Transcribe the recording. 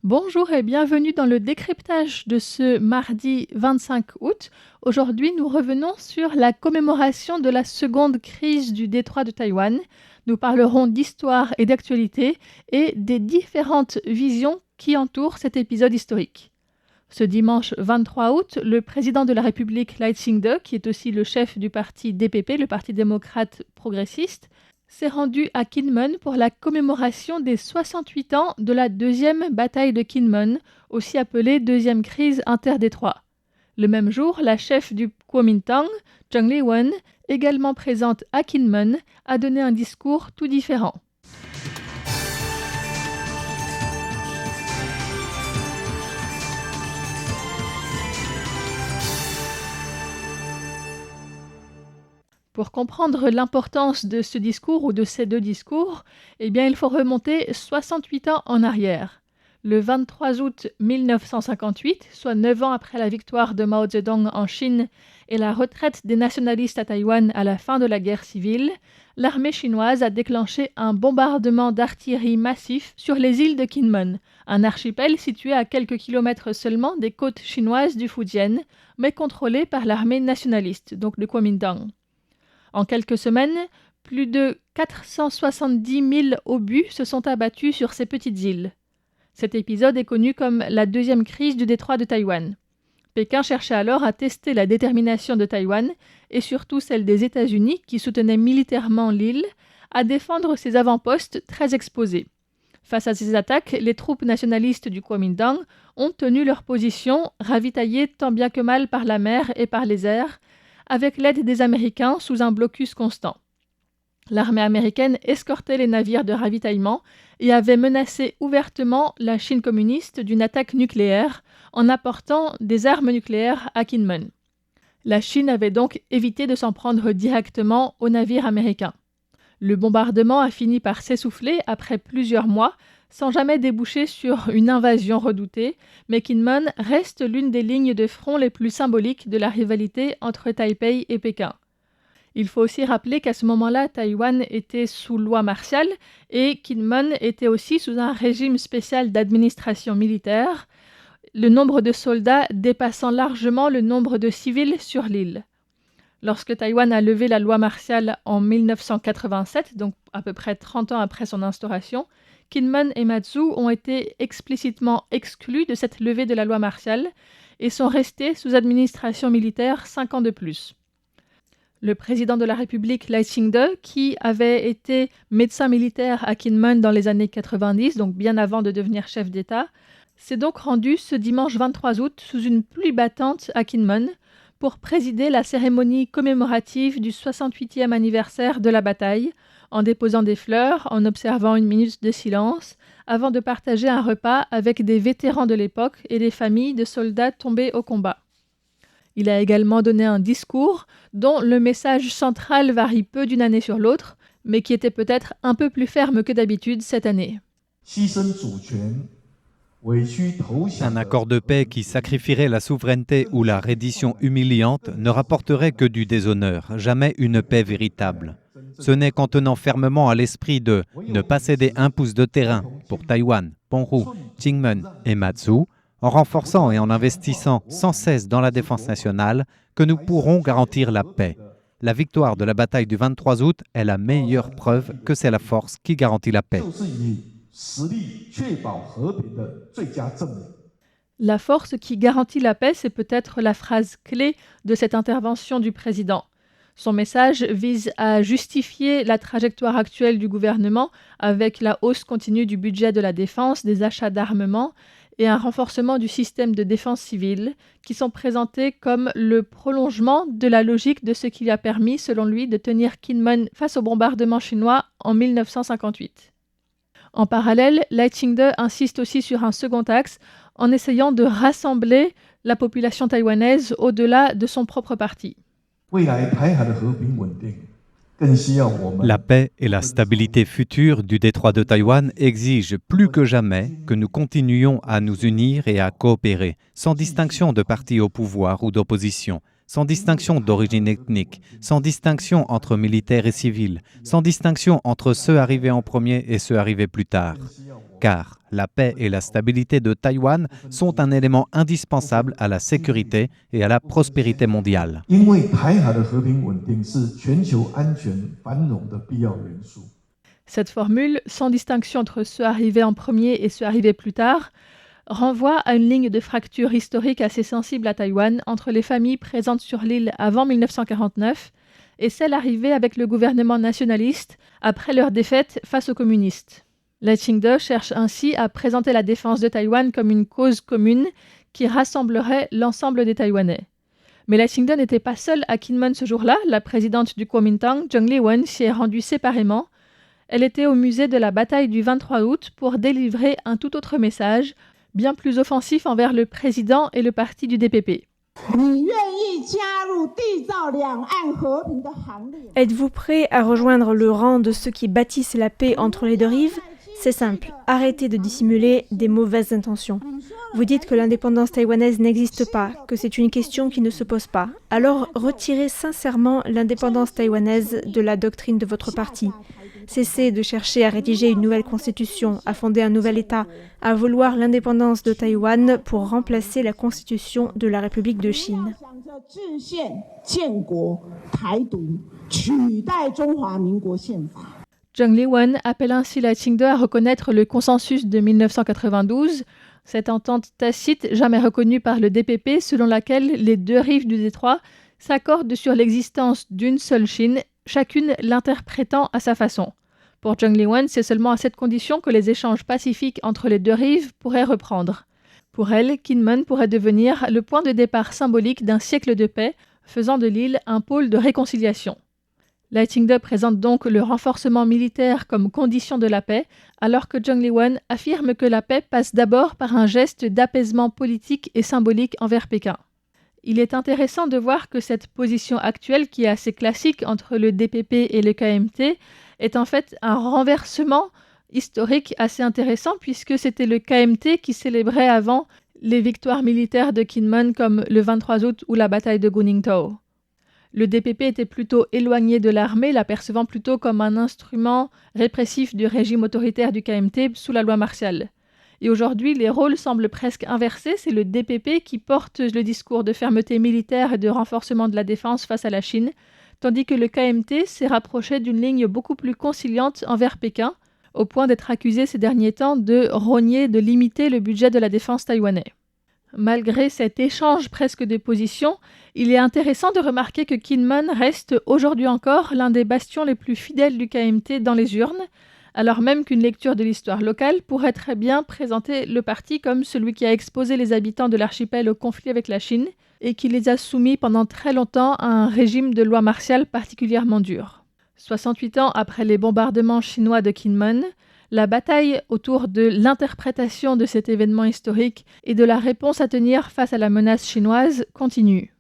Bonjour et bienvenue dans le décryptage de ce mardi 25 août. Aujourd'hui, nous revenons sur la commémoration de la seconde crise du détroit de Taïwan. Nous parlerons d'histoire et d'actualité et des différentes visions qui entourent cet épisode historique. Ce dimanche 23 août, le président de la République, Lai Ching-te, qui est aussi le chef du parti DPP, le Parti démocrate progressiste, s'est rendu à Kinmen pour la commémoration des 68 ans de la deuxième bataille de Kinmen, aussi appelée deuxième crise interdétroit. Le même jour, la chef du Kuomintang, Zheng Liwen, également présente à Kinmen, a donné un discours tout différent. Pour comprendre l'importance de ce discours ou de ces deux discours, il faut remonter 68 ans en arrière. Le 23 août 1958, soit 9 ans après la victoire de Mao Zedong en Chine et la retraite des nationalistes à Taïwan à la fin de la guerre civile, l'armée chinoise a déclenché un bombardement d'artillerie massif sur les îles de Kinmen, un archipel situé à quelques kilomètres seulement des côtes chinoises du Fujian, mais contrôlé par l'armée nationaliste, donc le Kuomintang. En quelques semaines, plus de 470 000 obus se sont abattus sur ces petites îles. Cet épisode est connu comme la deuxième crise du détroit de Taïwan. Pékin cherchait alors à tester la détermination de Taïwan et surtout celle des États-Unis qui soutenaient militairement l'île à défendre ses avant-postes très exposés. Face à ces attaques, les troupes nationalistes du Kuomintang ont tenu leur position, ravitaillées tant bien que mal par la mer et par les airs, avec l'aide des Américains sous un blocus constant. L'armée américaine escortait les navires de ravitaillement et avait menacé ouvertement la Chine communiste d'une attaque nucléaire en apportant des armes nucléaires à Kinmen. La Chine avait donc évité de s'en prendre directement aux navires américains. Le bombardement a fini par s'essouffler après plusieurs mois, sans jamais déboucher sur une invasion redoutée, mais Kinmen reste l'une des lignes de front les plus symboliques de la rivalité entre Taipei et Pékin. Il faut aussi rappeler qu'à ce moment-là, Taïwan était sous loi martiale et Kinmen était aussi sous un régime spécial d'administration militaire, le nombre de soldats dépassant largement le nombre de civils sur l'île. Lorsque Taïwan a levé la loi martiale en 1987, donc à peu près 30 ans après son instauration, Kinmen et Matsu ont été explicitement exclus de cette levée de la loi martiale et sont restés sous administration militaire 5 ans de plus. Le président de la République, Lai Ching-te, qui avait été médecin militaire à Kinmen dans les années 90, donc bien avant de devenir chef d'État, s'est donc rendu ce dimanche 23 août sous une pluie battante à Kinmen pour présider la cérémonie commémorative du 68e anniversaire de la bataille, en déposant des fleurs, en observant une minute de silence, avant de partager un repas avec des vétérans de l'époque et des familles de soldats tombés au combat. Il a également donné un discours dont le message central varie peu d'une année sur l'autre, mais qui était peut-être un peu plus ferme que d'habitude cette année. Un accord de paix qui sacrifierait la souveraineté ou la reddition humiliante ne rapporterait que du déshonneur, jamais une paix véritable. Ce n'est qu'en tenant fermement à l'esprit de ne pas céder un pouce de terrain pour Taïwan, Penghu, Kinmen et Matsu, en renforçant et en investissant sans cesse dans la défense nationale, que nous pourrons garantir la paix. La victoire de la bataille du 23 août est la meilleure preuve que c'est la force qui garantit la paix. La force qui garantit la paix, c'est peut-être la phrase clé de cette intervention du président. Son message vise à justifier la trajectoire actuelle du gouvernement avec la hausse continue du budget de la défense, des achats d'armement et un renforcement du système de défense civile qui sont présentés comme le prolongement de la logique de ce qui a permis, selon lui, de tenir Kinmen face au bombardement chinois en 1958. En parallèle, Lai Ching-te insiste aussi sur un second axe en essayant de rassembler la population taïwanaise au-delà de son propre parti. La paix et la stabilité future du détroit de Taïwan exigent plus que jamais que nous continuions à nous unir et à coopérer, sans distinction de parti au pouvoir ou d'opposition, sans distinction d'origine ethnique, sans distinction entre militaires et civils, sans distinction entre ceux arrivés en premier et ceux arrivés plus tard. Car la paix et la stabilité de Taïwan sont un élément indispensable à la sécurité et à la prospérité mondiale. Cette formule, sans distinction entre ceux arrivés en premier et ceux arrivés plus tard, renvoie à une ligne de fracture historique assez sensible à Taïwan entre les familles présentes sur l'île avant 1949 et celles arrivées avec le gouvernement nationaliste après leur défaite face aux communistes. Lai Ching-te cherche ainsi à présenter la défense de Taïwan comme une cause commune qui rassemblerait l'ensemble des Taïwanais. Mais Lai Ching-te n'était pas seule à Kinmen ce jour-là. La présidente du Kuomintang, Zheng Liwen, s'y est rendue séparément. Elle était au musée de la bataille du 23 août pour délivrer un tout autre message, bien plus offensif envers le président et le parti du DPP. Êtes-vous prêt à rejoindre le rang de ceux qui bâtissent la paix entre les deux rives ? C'est simple, arrêtez de dissimuler des mauvaises intentions. Vous dites que l'indépendance taïwanaise n'existe pas, que c'est une question qui ne se pose pas. Alors retirez sincèrement l'indépendance taïwanaise de la doctrine de votre parti. Cessez de chercher à rédiger une nouvelle constitution, à fonder un nouvel État, à vouloir l'indépendance de Taïwan pour remplacer la constitution de la République de Chine. Zheng Liwen appelle ainsi Lai Ching-te à reconnaître le consensus de 1992, cette entente tacite jamais reconnue par le DPP selon laquelle les deux rives du détroit s'accordent sur l'existence d'une seule Chine, chacune l'interprétant à sa façon. Pour Zheng Liwen, c'est seulement à cette condition que les échanges pacifiques entre les deux rives pourraient reprendre. Pour elle, Kinmen pourrait devenir le point de départ symbolique d'un siècle de paix, faisant de l'île un pôle de réconciliation. Lai Ching-te présente donc le renforcement militaire comme condition de la paix, alors que Zheng Liwen affirme que la paix passe d'abord par un geste d'apaisement politique et symbolique envers Pékin. Il est intéressant de voir que cette position actuelle, qui est assez classique entre le DPP et le KMT, est en fait un renversement historique assez intéressant, puisque c'était le KMT qui célébrait avant les victoires militaires de Kinmen comme le 23 août ou la bataille de Guningtou. Le DPP était plutôt éloigné de l'armée, l'apercevant plutôt comme un instrument répressif du régime autoritaire du KMT sous la loi martiale. Et aujourd'hui, les rôles semblent presque inversés. C'est le DPP qui porte le discours de fermeté militaire et de renforcement de la défense face à la Chine, tandis que le KMT s'est rapproché d'une ligne beaucoup plus conciliante envers Pékin, au point d'être accusé ces derniers temps de rogner, de limiter le budget de la défense taïwanais. Malgré cet échange presque de positions, il est intéressant de remarquer que Kinmen reste aujourd'hui encore l'un des bastions les plus fidèles du KMT dans les urnes, alors même qu'une lecture de l'histoire locale pourrait très bien présenter le parti comme celui qui a exposé les habitants de l'archipel au conflit avec la Chine et qui les a soumis pendant très longtemps à un régime de loi martiale particulièrement dur. 68 ans après les bombardements chinois de Kinmen, la bataille autour de l'interprétation de cet événement historique et de la réponse à tenir face à la menace chinoise continue.